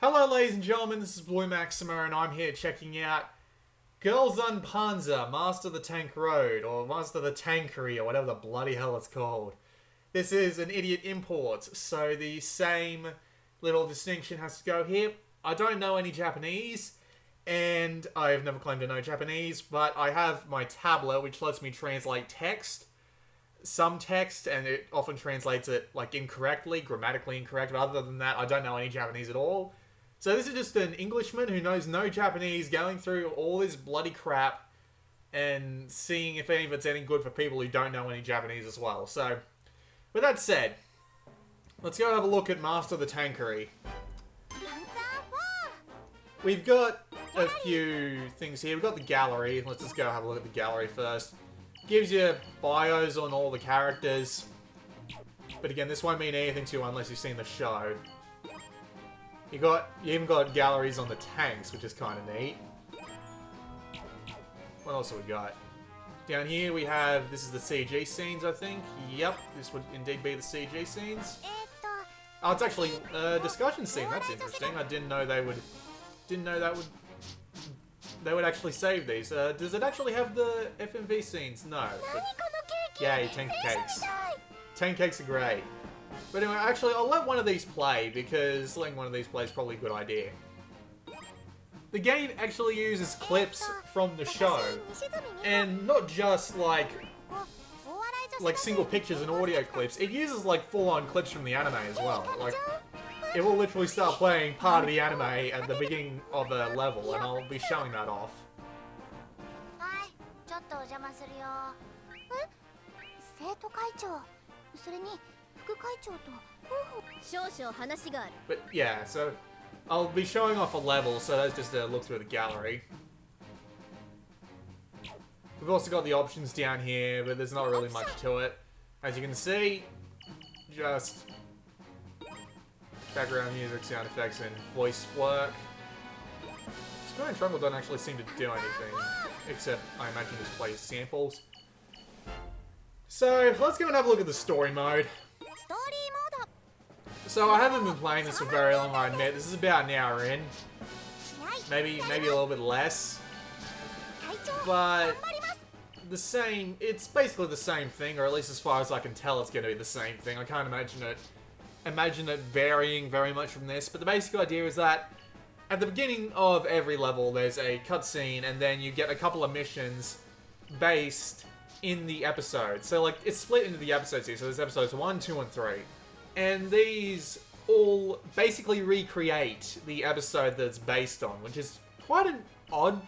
Hello ladies and gentlemen, this is Blue Maxima and I'm here checking out Und Panzer, Master of the Tank Road, or Master of the Tankery, or whatever the bloody hell it's called. This is an idiot import, so the same little distinction has to go here. I don't know any Japanese, and I've never claimed to know Japanese, but I have my tablet which lets me translate text. Some text, and it often translates it like incorrectly, grammatically incorrect, but other than that, I don't know any Japanese at all. So this is just an Englishman who knows no Japanese going through all this bloody crap and seeing if any of it's any good for people who don't know any Japanese as well. So, with that said, let's go have a look at Master of the Tankery. We've got a few things here. We've got the gallery. Let's just go have a look at the gallery first. Gives you bios on all the characters. But again, this won't mean anything to you unless you've seen the show. You even got galleries on the tanks, which is kind of neat. What else have we got? Down here we have, this is the CG scenes, I think. Yep, this would indeed be the CG scenes. Oh, it's actually a discussion scene. That's interesting. I didn't know they would actually save these. Does it actually have the FMV scenes? No. But, yay, tank cakes. Tank cakes are great. But anyway, actually, I'll let one of these play, because letting one of these play is probably a good idea. The game actually uses clips from the show, and not just like single pictures and audio clips. It uses like full-on clips from the anime as well. Like, it will literally start playing part of the anime at the beginning of a level, and I'll be showing that off. But yeah, so I'll be showing off a level, so that's just a look through the gallery. We've also got the options down here, but there's not really much to it. As you can see, just background music, sound effects, and voice work. Sky and Trumbull don't actually seem to do anything, except I imagine just play samples. So let's go and have a look at the story mode. So I haven't been playing this for very long, I admit. This is about an hour in. Maybe a little bit less. But it's basically the same thing, or at least as far as I can tell it's going to be the same thing. I can't imagine it varying very much from this, but the basic idea is that at the beginning of every level there's a cutscene, and then you get a couple of missions based in the episode. So like, it's split into the episodes here, so there's episodes 1, 2, and 3. And these all basically recreate the episode that it's based on, which is quite an odd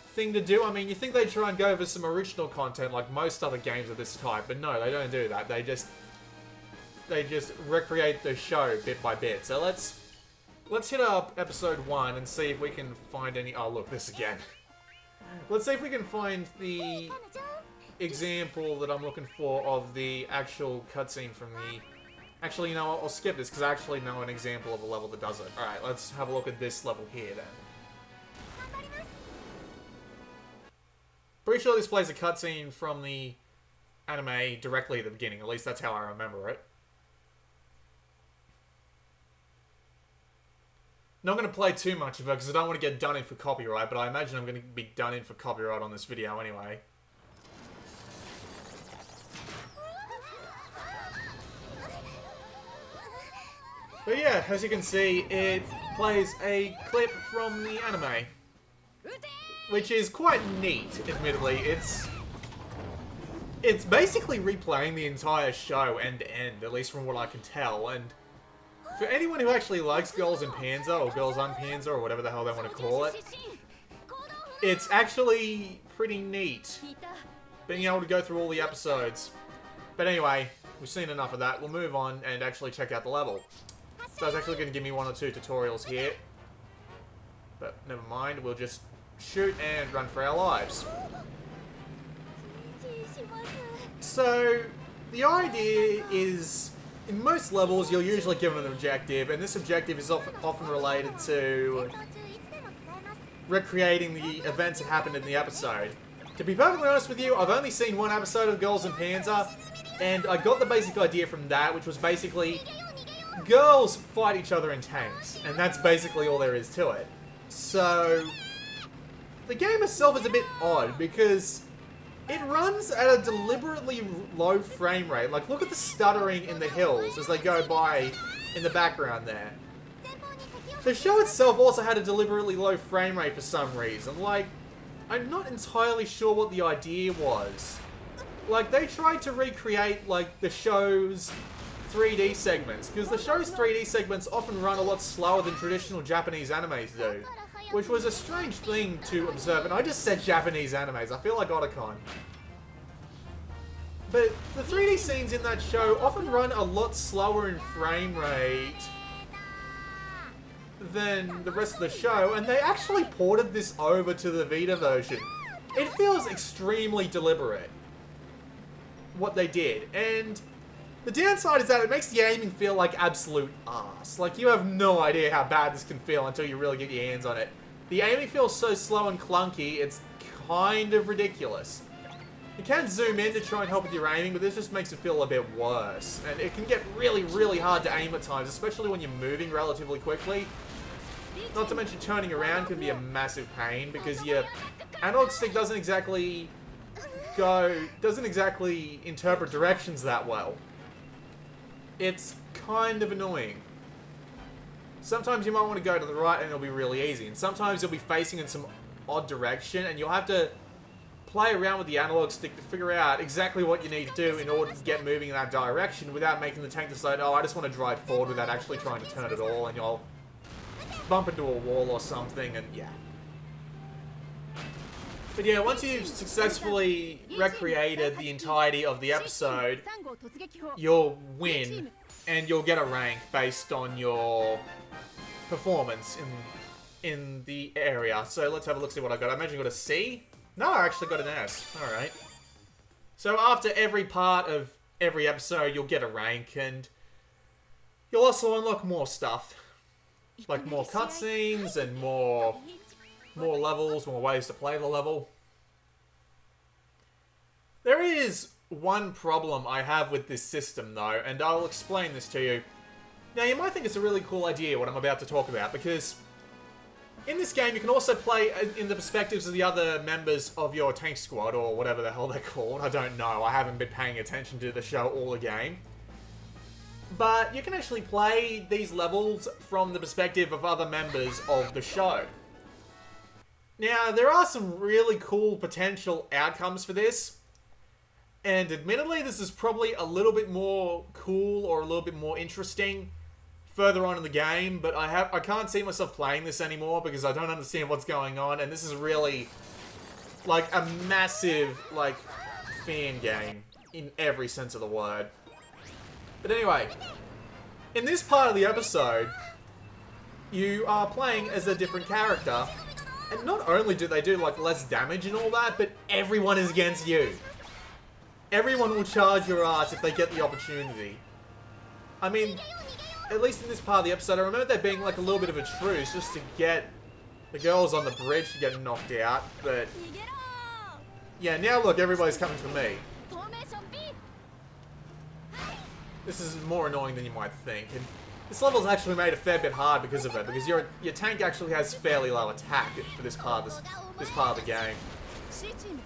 thing to do. I mean, you think they'd try and go for some original content like most other games of this type, but no, they don't do that. They just recreate the show bit by bit. So let's hit up episode 1 and see if we can find any... Oh, look, this again. Let's see if we can find the example that I'm looking for of the actual cutscene from the... Actually, you know what? I'll skip this because I actually know an example of a level that does it. Alright, let's have a look at this level here then. Pretty sure this plays a cutscene from the anime directly at the beginning. At least that's how I remember it. Not going to play too much of it because I don't want to get done in for copyright, but I imagine I'm going to be done in for copyright on this video anyway. But yeah, as you can see, it plays a clip from the anime, which is quite neat, admittedly. It's basically replaying the entire show end to end, at least from what I can tell, and for anyone who actually likes Girls in Panzer, or Girls on Panzer, or whatever the hell they want to call it, it's actually pretty neat being able to go through all the episodes. But anyway, we've seen enough of that. We'll move on and actually check out the level. So it's actually going to give me 1 or 2 tutorials here. But never mind, we'll just shoot and run for our lives. So, the idea is, in most levels you're usually given an objective, and this objective is often related to recreating the events that happened in the episode. To be perfectly honest with you, I've only seen 1 episode of Girls in Panzer, and I got the basic idea from that, which was basically girls fight each other in tanks, and that's basically all there is to it. So, the game itself is a bit odd, because it runs at a deliberately low frame rate. Like, look at the stuttering in the hills as they go by in the background there. The show itself also had a deliberately low frame rate for some reason. Like, I'm not entirely sure what the idea was. Like, they tried to recreate, like, the show's 3D segments, because the show's 3D segments often run a lot slower than traditional Japanese animes do, which was a strange thing to observe. And I just said Japanese animes, I feel like Otacon. But the 3D scenes in that show often run a lot slower in frame rate than the rest of the show, and they actually ported this over to the Vita version. It feels extremely deliberate, what they did, and the downside is that it makes the aiming feel like absolute arse. Like, you have no idea how bad this can feel until you really get your hands on it. The aiming feels so slow and clunky, it's kind of ridiculous. You can zoom in to try and help with your aiming, but this just makes it feel a bit worse. And it can get really, really hard to aim at times, especially when you're moving relatively quickly. Not to mention turning around can be a massive pain, because your analog stick doesn't exactly interpret directions that well. It's kind of annoying. Sometimes you might want to go to the right and it'll be really easy, and sometimes you'll be facing in some odd direction and you'll have to play around with the analog stick to figure out exactly what you need to do in order to get moving in that direction without making the tank decide, oh, I just want to drive forward without actually trying to turn at all, and you'll bump into a wall or something, and yeah. But yeah, once you've successfully recreated the entirety of the episode, you'll win, and you'll get a rank based on your performance in the area. So let's have a look, see what I got. I imagine I got a C? No, I actually got an S. Alright. So after every part of every episode, you'll get a rank, and you'll also unlock more stuff. Like more cutscenes and more levels, more ways to play the level. There is one problem I have with this system though, and I'll explain this to you. Now, you might think it's a really cool idea what I'm about to talk about, because in this game you can also play in the perspectives of the other members of your tank squad, or whatever the hell they're called. I don't know, I haven't been paying attention to the show all the game. But you can actually play these levels from the perspective of other members of the show. Now, there are some really cool potential outcomes for this. And admittedly, this is probably a little bit more cool or a little bit more interesting further on in the game. But I can't see myself playing this anymore because I don't understand what's going on. And this is really like a massive fan game in every sense of the word. But anyway, in this part of the episode, you are playing as a different character, and not only do they do less damage and all that, but everyone is against you. Everyone will charge your ass if they get the opportunity. I mean, at least in this part of the episode, I remember there being a little bit of a truce just to get the girls on the bridge to get knocked out, but yeah, now look, everybody's coming for me. This is more annoying than you might think, and this level's actually made a fair bit hard because of it, because your tank actually has fairly low attack for this part of the game.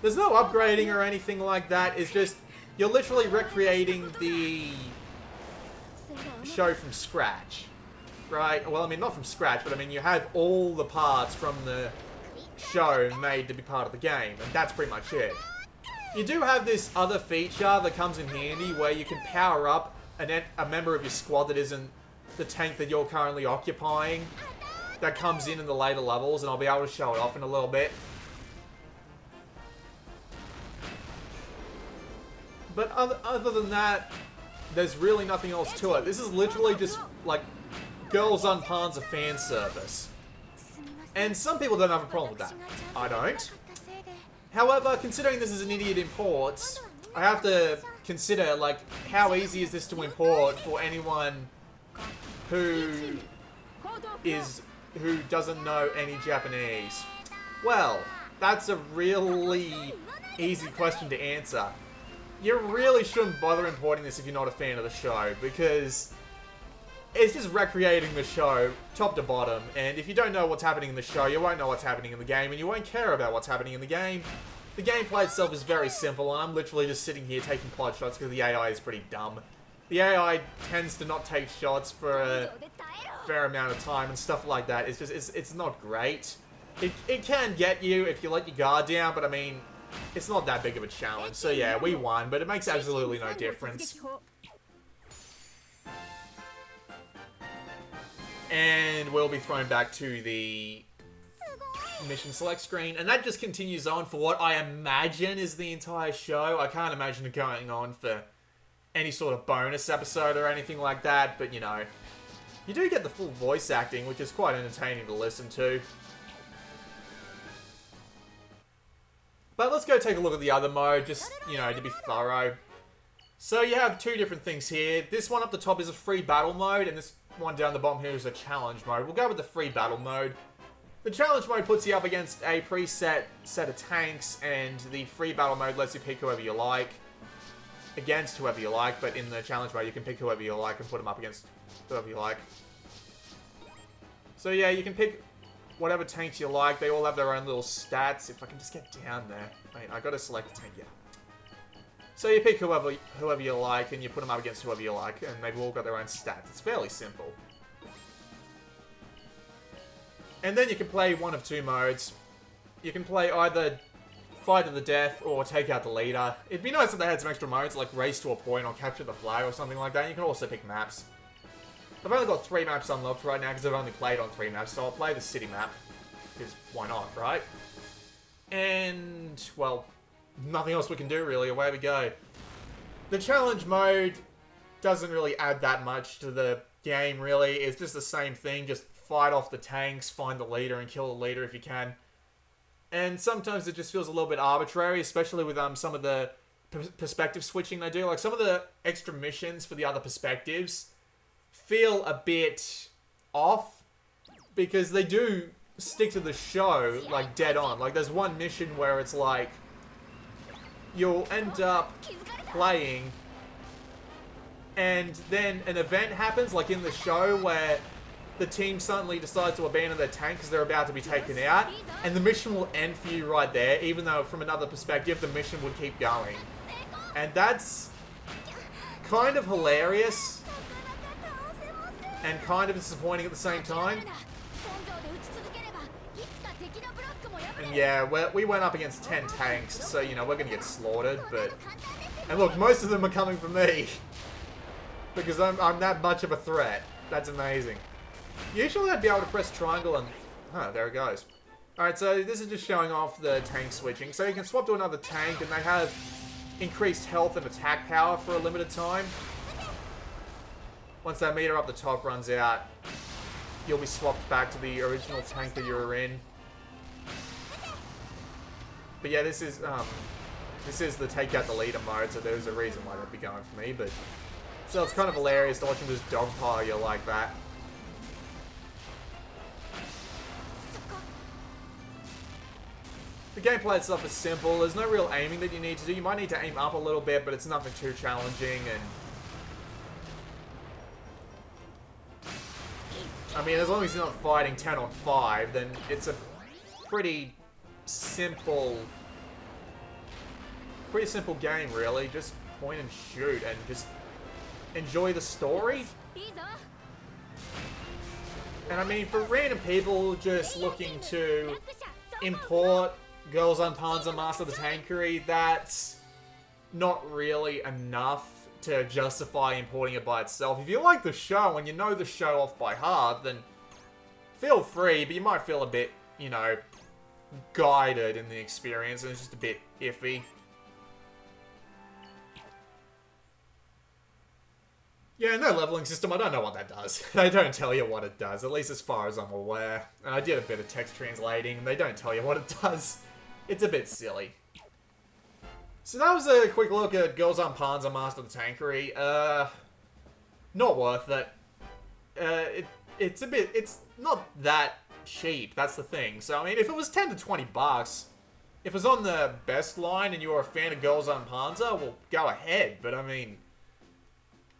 There's no upgrading or anything like that, it's just, you're literally recreating the show from scratch, right? Well, I mean, not from scratch, but I mean, you have all the parts from the show made to be part of the game, and that's pretty much it. You do have this other feature that comes in handy where you can power up a member of your squad that isn't the tank that you're currently occupying. That comes in the later levels, and I'll be able to show it off in a little bit. But other than that, there's really nothing else to it. This is literally just girls Und Panzer fan service. And some people don't have a problem with that. I don't. However, considering this is an idiot import, I have to consider, how easy is this to import for anyone who doesn't know any Japanese? Well, that's a really easy question to answer. You really shouldn't bother importing this if you're not a fan of the show, because it's just recreating the show, top to bottom, and if you don't know what's happening in the show, you won't know what's happening in the game, and you won't care about what's happening in the game. The gameplay itself is very simple, and I'm literally just sitting here taking pot shots because the AI is pretty dumb. The AI tends to not take shots for a fair amount of time and stuff like that. It's just, it's not great. It can get you if you let your guard down, but I mean, it's not that big of a challenge. So yeah, we won, but it makes absolutely no difference. And we'll be thrown back to the mission select screen, and that just continues on for what I imagine is the entire show. I can't imagine it going on for any sort of bonus episode or anything like that, but you know, you do get the full voice acting, which is quite entertaining to listen to. But let's go take a look at the other mode, just, you know, to be thorough. So you have two different things here. This one up the top is a free battle mode, and this one down the bottom here is a challenge mode. We'll go with the free battle mode. The challenge mode puts you up against a preset set of tanks, and the free battle mode lets you pick whoever you like. Against whoever you like, but in the challenge mode you can pick whoever you like and put them up against whoever you like. So yeah, you can pick whatever tanks you like. They all have their own little stats. If I can just get down there. Wait, I gotta select a tank, yeah. So you pick whoever you like, and you put them up against whoever you like, and they've all got their own stats. It's fairly simple. And then you can play one of two modes. You can play either fight to the death or take out the leader. It'd be nice if they had some extra modes, like race to a point or capture the flag or something like that. You can also pick maps. I've only got 3 maps unlocked right now because I've only played on 3 maps, so I'll play the city map. Because why not, right? And, well, nothing else we can do really. Away we go. The challenge mode doesn't really add that much to the game, really. It's just the same thing. Just fight off the tanks, find the leader, and kill the leader if you can. And sometimes it just feels a little bit arbitrary, especially with some of the perspective switching they do. Like, some of the extra missions for the other perspectives feel a bit off, because they do stick to the show, like, dead on. Like, there's one mission where it's like, you'll end up playing, and then an event happens, like in the show, where the team suddenly decides to abandon their tank because they're about to be taken out, and the mission will end for you right there, even though from another perspective the mission would keep going. And that's kind of hilarious and kind of disappointing at the same time. And yeah, we went up against 10 tanks, so you know, we're gonna get slaughtered, but... And look, most of them are coming from me, because I'm that much of a threat. That's amazing. Usually I'd be able to press triangle and... Huh, there it goes. Alright, so this is just showing off the tank switching. So you can swap to another tank, and they have increased health and attack power for a limited time. Once that meter up the top runs out, you'll be swapped back to the original tank that you were in. But yeah, this is the take out the leader mode, so there's a reason why that'd be going for me, but... So it's kind of hilarious to watch him just dogpile you like that. The gameplay itself is simple. There's no real aiming that you need to do. You might need to aim up a little bit, but it's nothing too challenging. And I mean, as long as you're not fighting 10 on 5, then it's a pretty simple game, really. Just point and shoot and just enjoy the story. And I mean, for random people just looking to import Girls on Panzer Master the Tankery, that's not really enough to justify importing it by itself. If you like the show and you know the show off by heart, then feel free, but you might feel a bit, you know, guided in the experience, and it's just a bit iffy. Yeah, no leveling system, I don't know what that does. They don't tell you what it does, at least as far as I'm aware. And I did a bit of text translating, and they don't tell you what it does. It's a bit silly. So that was a quick look at Girls on Panzer Master the Tankery. Not worth it. It's not that cheap, that's the thing. So, I mean, if it was 10 to 20 bucks, if it was on the best line and you were a fan of Girls on Panzer, well, go ahead. But, I mean,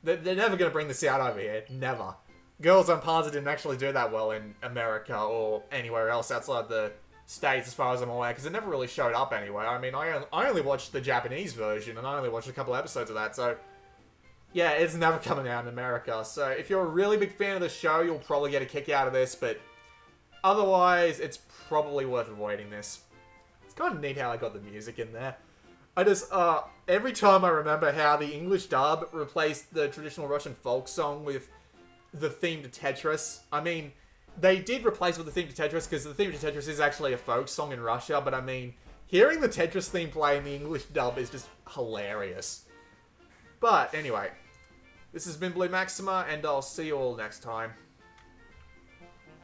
they're never going to bring this out over here. Never. Girls on Panzer didn't actually do that well in America or anywhere else outside the States, as far as I'm aware, because it never really showed up anywhere. I mean, I only watched the Japanese version, and I only watched a couple episodes of that, so yeah, it's never coming out in America. So if you're a really big fan of the show, you'll probably get a kick out of this, but otherwise, it's probably worth avoiding this. It's kind of neat how I got the music in there. I just, every time I remember how the English dub replaced the traditional Russian folk song with the theme to Tetris. I mean, they did replace with the theme to Tetris because the theme to Tetris is actually a folk song in Russia, but I mean, hearing the Tetris theme play in the English dub is just hilarious. But anyway, this has been Blue Maxima, and I'll see you all next time.